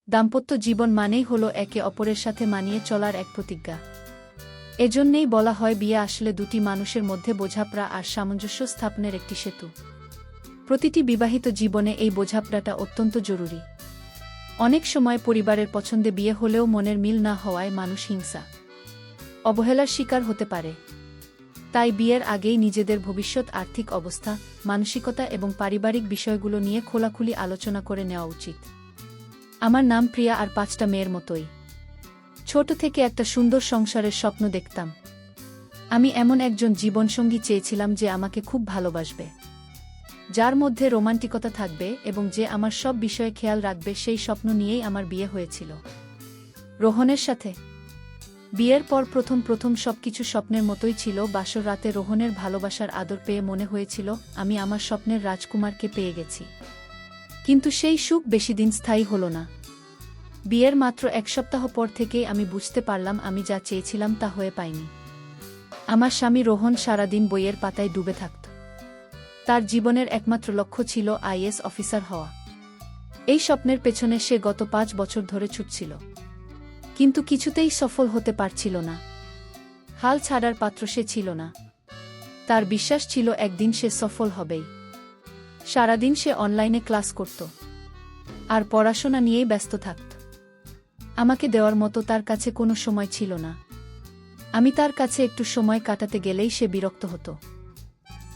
দাম্পত্য জীবন মানেই হলো একে অপরের সাথে মানিয়ে চলার এক প্রতিজ্ঞা। এজন্যেই বলা হয় বিয়ে আসলে দুটি মানুষের মধ্যে বোঝাপড়া আর সামঞ্জস্য স্থাপনের একটি সেতু। প্রতিটি বিবাহিত জীবনে এই বোঝাপড়াটা অত্যন্ত জরুরি। অনেক সময় পরিবারের পছন্দে বিয়ে হলেও মনের মিল না হওয়ায় মানুষ হিংসা, অবহেলার শিকার হতে পারে। তাই বিয়ের আগেই নিজেদের ভবিষ্যৎ, আর্থিক অবস্থা, মানসিকতা এবং পারিবারিক বিষয়গুলো নিয়ে খোলাখুলি আলোচনা করে নেওয়া উচিত। আমার নাম প্রিয়া, আর 5টা মেয়ের মতোই ছোট থেকে একটা সুন্দর সংসারের স্বপ্ন দেখতাম। আমি এমন একজন জীবনসঙ্গী চেয়েছিলাম যে আমাকে খুব ভালোবাসবে, যার মধ্যে রোমান্টিকতা থাকবে এবং যে আমার সব বিষয়ে খেয়াল রাখবে। সেই স্বপ্ন নিয়েই আমার বিয়ে হয়েছিল রোহনের সাথে। বিয়ের পর প্রথম সবকিছু স্বপ্নের মতোই ছিল। বাসর রাতে রোহনের ভালোবাসার আদর পেয়ে মনে হয়েছিল আমি আমার স্বপ্নের রাজকুমারকে পেয়ে গেছি। কিন্তু সেই সুখ বেশিদিন স্থায়ী হল না। বিয়ের মাত্র 1 সপ্তাহ পর থেকেই আমি বুঝতে পারলাম আমি যা চেয়েছিলাম তা হয়ে পাইনি। আমার স্বামী রোহন সারাদিন বইয়ের পাতায় ডুবে থাকত। তার জীবনের একমাত্র লক্ষ্য ছিল আইএএস অফিসার হওয়া। এই স্বপ্নের পেছনে সে গত 5 বছর ধরে ছুটছিল, কিন্তু কিছুতেই সফল হতে পারছিল না। হাল ছাড়ার পাত্র সে ছিল না। তার বিশ্বাস ছিল একদিন সে সফল হবেই। সারাদিন সে অনলাইনে ক্লাস করত আর পড়াশোনা নিয়েই ব্যস্ত থাকত। আমাকে দেওয়ার মতো তার কাছে কোনো সময় ছিল না। আমি তার কাছে একটু সময় কাটাতে গেলেই সে বিরক্ত হতো।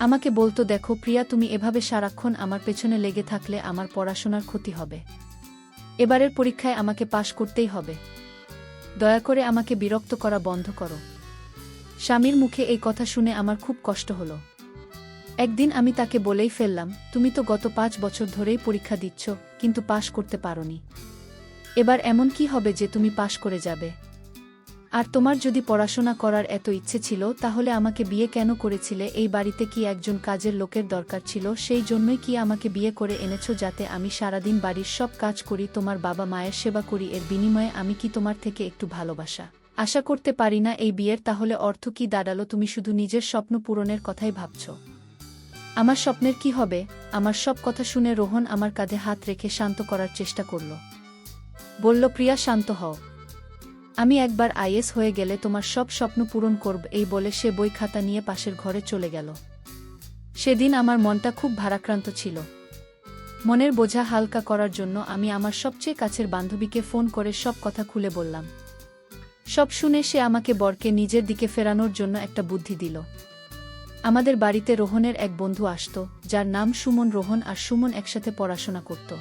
আমাকে বলতো, দেখো প্রিয়া, তুমি এভাবে সারাক্ষণ আমার পেছনে লেগে থাকলে আমার পড়াশোনার ক্ষতি হবে। এবারের পরীক্ষায় আমাকে পাশ করতেই হবে। দয়া করে আমাকে বিরক্ত করা বন্ধ করো। স্বামীর মুখে এই কথা শুনে আমার খুব কষ্ট হলো। একদিন আমি তাকে বলেই ফেললাম, তুমি তো গত 5 বছর ধরেই পরীক্ষা দিচ্ছ, কিন্তু পাশ করতে পারোনি। এবার এমন কি হবে যে তুমি পাশ করে যাবে? আর তোমার যদি পড়াশোনা করার এত ইচ্ছে ছিল, তাহলে আমাকে বিয়ে কেন করেছিলে? এই বাড়িতে কি একজন কাজের লোকের দরকার ছিল? সেই জন্যই কি আমাকে বিয়ে করে এনেছো, যাতে আমি সারাদিন বাড়ির সব কাজ করি, তোমার বাবা মায়ের সেবা করি? এর বিনিময়ে আমি কি তোমার থেকে একটু ভালোবাসা আশা করতে পারি না? এই বিয়ের তাহলে অর্থ কি দাঁড়ালো? তুমি শুধু নিজের স্বপ্ন পূরণের কথাই ভাবছ। আমার স্বপ্নের কি হবে? আমার সব কথা শুনে রোহন আমার কাঁধে হাত রেখে শান্ত করার চেষ্টা করল। বলল, প্রিয়া, শান্ত হও। আমি একবার আইএএস হয়ে গেলে তোমার সব স্বপ্ন পূরণ করব। এই বলে সে বই খাতা নিয়ে পাশের ঘরে চলে গেল। সেদিন আমার মনটা খুব ভারাক্রান্ত ছিল। মনের বোঝা হালকা করার জন্য আমি আমার সবচেয়ে কাছের বান্ধবীকে ফোন করে সব কথা খুলে বললাম। সব শুনে সে আমাকে বরকে নিজের দিকে ফেরানোর জন্য একটা বুদ্ধি দিল। আমাদের বাড়িতে রোহনের এক বন্ধু আসত, যার নাম সুমন। রোহন আর সুমন একসাথে পড়াশোনা করত।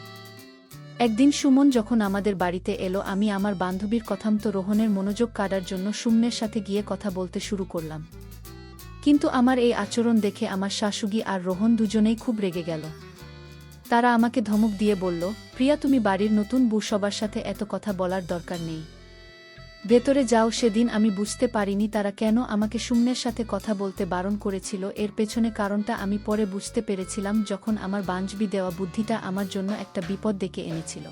একদিন সুমন যখন আমাদের বাড়িতে এলো, আমি আমার বান্ধবীর কথামতো রোহনের মনোযোগ কাড়ার জন্য সুমনের সাথে গিয়ে কথা বলতে শুরু করলাম। কিন্তু আমার এই আচরণ দেখে আমার শাশুড়ি আর রোহন দুজনেই খুব রেগে গেল। তারা আমাকে ধমক দিয়ে বলল, প্রিয়া, তুমি বাড়ির নতুন বউ, সবার সাথে এত কথা বলার দরকার নেই, ভেতরে যাও। সেদিন আমি বুঝতে পারিনি তারা কেন আমাকে সুমনের সাথে কথা বলতে বারণ করেছিল। এর পেছনে কারণটা আমি পরে বুঝতে পেরেছিলাম, যখন আমার বান্ধবী দেওয়া বুদ্ধিটা আমার জন্য একটা বিপদ ডেকে এনেছিল।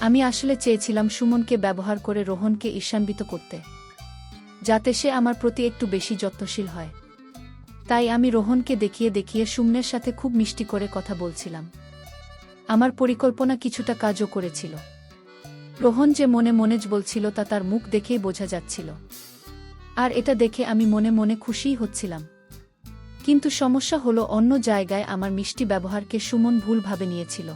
আমি আসলে চেয়েছিলাম সুমনকে ব্যবহার করে রোহনকে ঈর্ষান্বিত করতে, যাতে সে আমার প্রতি একটু বেশি যত্নশীল হয়। তাই আমি রোহনকে দেখিয়ে দেখিয়ে সুমনের সাথে খুব মিষ্টি করে কথা বলছিলাম। আমার পরিকল্পনা কিছুটা কাজও করেছিল। রোহন যে মনে মনে বলছিল তা তার মুখ দেখেই বোঝা যাচ্ছিল, আর এটা দেখে আমি মনে মনে খুশিই হচ্ছিলাম। কিন্তু সমস্যা হলো, অন্য জায়গায় আমার মিষ্টি ব্যবহারকে সুমন ভুলভাবে নিয়েছিল।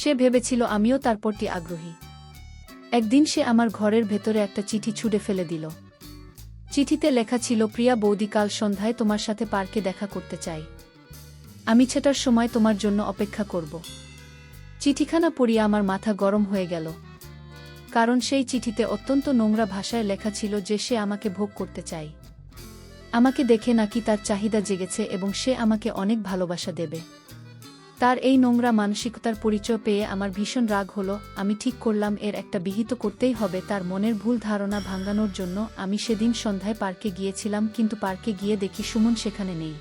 সে ভেবেছিল আমিও তার প্রতি আগ্রহী। একদিন সে আমার ঘরের ভেতরে একটা চিঠি ছুঁড়ে ফেলে দিল। চিঠিতে লেখা ছিল, প্রিয়া বৌদি, কাল সন্ধ্যায় তোমার সাথে পার্কে দেখা করতে চাই। আমি সেটার সময় তোমার জন্য অপেক্ষা করব। চিঠিখানা পড়িয়ে আমার মাথা গরম হয়ে গেল, কারণ সেই চিঠিতে অত্যন্ত নোংরা ভাষায় লেখা ছিল যে সে আমাকে ভোগ করতে চায়। আমাকে দেখে নাকি তার চাহিদা জেগেছে এবং সে আমাকে অনেক ভালোবাসা দেবে। তার এই নোংরা মানসিকতার পরিচয় পেয়ে আমার ভীষণ রাগ হলো। আমি ঠিক করলাম এর একটা বিহিত করতেই হবে। তার মনের ভুল ধারণা ভাঙানোর জন্য আমি সেদিন সন্ধ্যায় পার্কে গিয়েছিলাম, কিন্তু পার্কে গিয়ে দেখি সুমন সেখানে নেই।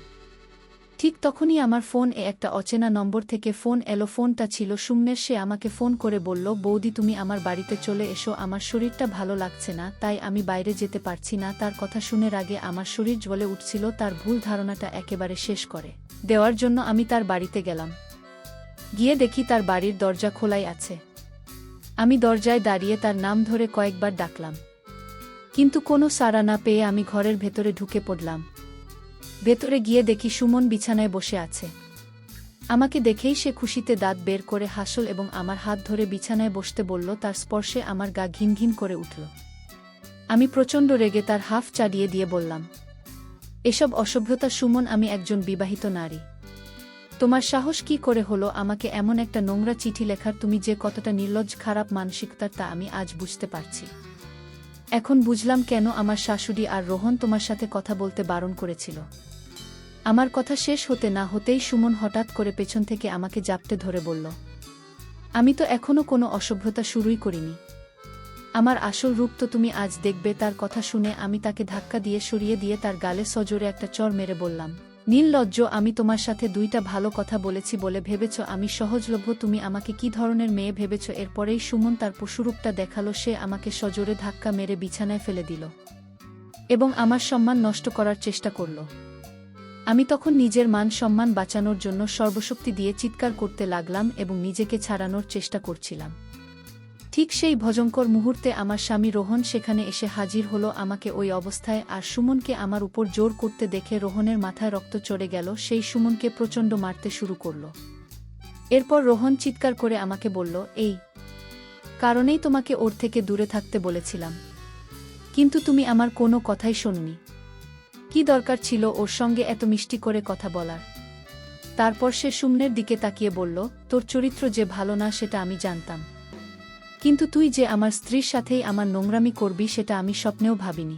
ঠিক তখনই আমার ফোনে একটা অচেনা নম্বর থেকে ফোন এলো। ফোনটা ছিল সুমনের। সে আমাকে ফোন করে বলল, বৌদি, তুমি আমার বাড়িতে চলে এসো, আমার শরীরটা ভালো লাগছে না, তাই আমি বাইরে যেতে পারছি না। তার কথা শুনে রাগে আমার শরীর জ্বলে উঠছিল। তার ভুল ধারণাটা একেবারে শেষ করে দেওয়ার জন্য আমি তার বাড়িতে গেলাম। গিয়ে দেখি তার বাড়ির দরজা খোলাই আছে। আমি দরজায় দাঁড়িয়ে তার নাম ধরে কয়েকবার ডাকলাম, কিন্তু কোনো সাড়া না পেয়ে আমি ঘরের ভেতরে ঢুকে পড়লাম। ভেতরে গিয়ে দেখি সুমন বিছানায় বসে আছে। আমাকে দেখেই সে খুশিতে দাঁত বের করে হাসল এবং আমার হাত ধরে বিছানায় বসতে বলল। তার স্পর্শে আমার গা ঘিন ঘিন করে উঠল। আমি প্রচণ্ড রেগে তার হাফ চাড়িয়ে দিয়ে বললাম, এসব অসভ্যতা সুমন, আমি একজন বিবাহিত নারী। তোমার সাহস কি করে হলো আমাকে এমন একটা নোংরা চিঠি লেখার? তুমি যে কতটা নির্লজ্জ, খারাপ মানসিকতার তা আমি আজ বুঝতে পারছি। এখন বুঝলাম কেন আমার শাশুড়ি আর রোহন তোমার সাথে কথা বলতে বারণ করেছিল। আমার কথা শেষ হতে না হতেই সুমন হঠাৎ করে পেছন থেকে আমাকে জাপটে ধরে বলল, আমি তো এখনো কোনো অসভ্যতা শুরুই করিনি। আমার আসল রূপ তো তুমি আজ দেখবে। তার কথা শুনে আমি তাকে ধাক্কা দিয়ে সরিয়ে দিয়ে তার গালে সজোরে একটা চড় মেরে বললাম, নির্লজ্জ, আমি তোমার সাথে দুইটা ভালো কথা বলেছি বলে ভেবেছ আমি সহজলভ্য? তুমি আমাকে কি ধরনের মেয়ে ভেবেছ? এরপরেই সুমন তার পশুরূপটা দেখালো। সে আমাকে সজোরে ধাক্কা মেরে বিছানায় ফেলে দিল এবং আমার সম্মান নষ্ট করার চেষ্টা করল। আমি তখন নিজের মান সম্মান বাঁচানোর জন্য সর্বশক্তি দিয়ে চিৎকার করতে লাগলাম এবং নিজেকে ছাড়ানোর চেষ্টা করছিলাম। ঠিক সেই ভয়ঙ্কর মুহূর্তে আমার স্বামী রোহন সেখানে এসে হাজির হলো, আমাকে ওই অবস্থায় আর সুমনকে আমার উপর জোর করতে দেখে রোহনের মাথায় রক্ত চড়ে গেল। সেই সুমনকে প্রচণ্ড মারতে শুরু করল। এরপর রোহন চিৎকার করে আমাকে বলল, এই কারণেই তোমাকে ওর থেকে দূরে থাকতে বলেছিলাম, কিন্তু তুমি আমার কোনো কথাই শোনোনি। কি দরকার ছিল ওর সঙ্গে এত মিষ্টি করে কথা বলার? তারপর সে সুমনের দিকে তাকিয়ে বলল, তোর চরিত্র যে ভালো না সেটা আমি জানতাম, কিন্তু তুই যে আমার স্ত্রীর সাথেই আমার নোংরামি করবি সেটা আমি স্বপ্নেও ভাবিনি।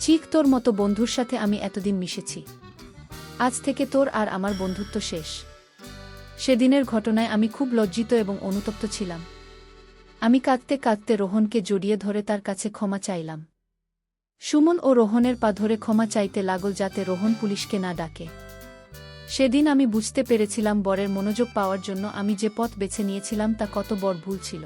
ঠিক তোর মতো বন্ধুর সাথে আমি এতদিন মিশেছি, আজ থেকে তোর আর আমার বন্ধুত্ব শেষ। সেদিনের ঘটনায় আমি খুব লজ্জিত এবং অনুতপ্ত ছিলাম। আমি কাঁদতে কাঁদতে রোহনকে জড়িয়ে ধরে তার কাছে ক্ষমা চাইলাম। সুমন ও রোহনের পা ধরে ক্ষমা চাইতে লাগল যাতে রোহন পুলিশকে না ডাকে। সেদিন আমি বুঝতে পেরেছিলাম বরের মনোযোগ পাওয়ার জন্য আমি যে পথ বেছে নিয়েছিলাম তা কত বড় ভুল ছিল।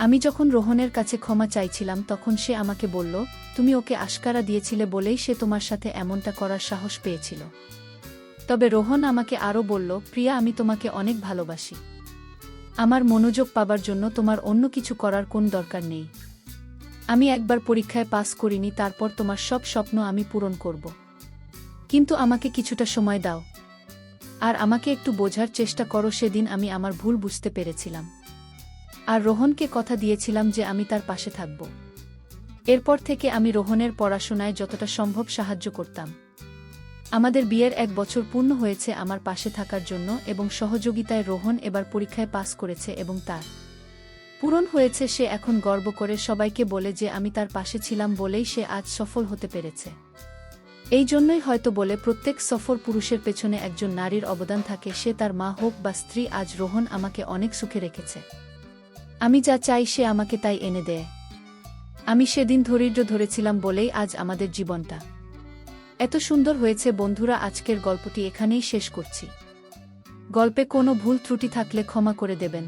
আমি যখন রোহনের কাছে ক্ষমা চাইছিলাম তখন সে আমাকে বলল, তুমি ওকে আশকারা দিয়েছিলে বলেই সে তোমার সাথে এমনটা করার সাহস পেয়েছিল। তবে রোহন আমাকে আরও বলল, প্রিয়া, আমি তোমাকে অনেক ভালোবাসি। আমার মনোযোগ পাবার জন্য তোমার অন্য কিছু করার কোন দরকার নেই। আমি একবার পরীক্ষায় পাস করিনি, তারপর তোমার সব স্বপ্ন আমি পূরণ করব। কিন্তু আমাকে কিছুটা সময় দাও আর আমাকে একটু বোঝার চেষ্টা করো। সেদিন আমি আমার ভুল বুঝতে পেরেছিলাম আর রোহনকে কথা দিয়েছিলাম যে আমি তার পাশে থাকব। এরপর থেকে আমি রোহনের পড়াশোনায় যতটা সম্ভব সাহায্য করতাম। আমাদের বিয়ের 1 বছর পূর্ণ হয়েছে আমার পাশে থাকার জন্য এবং সহযোগিতায় রোহন এবার পরীক্ষায় পাস করেছে এবং তার পূরণ হয়েছে। সে এখন গর্ব করে সবাইকে বলে যে আমি তার পাশে ছিলাম বলেই সে আজ সফল হতে পেরেছে। এই জন্যই হয়তো বলে প্রত্যেক সফল পুরুষের পেছনে একজন নারীর অবদান থাকে, সে তার মা হোক বা স্ত্রী। আজ রোহন আমাকে অনেক সুখে রেখেছে। আমি যা চাই সে আমাকে তাই এনে দেয়। আমি সেদিন ধৈর্য ধরেছিলাম বলেই আজ আমাদের জীবনটা এত সুন্দর হয়েছে। বন্ধুরা, আজকের গল্পটি এখানেই শেষ করছি। গল্পে কোনো ভুল ত্রুটি থাকলে ক্ষমা করে দেবেন।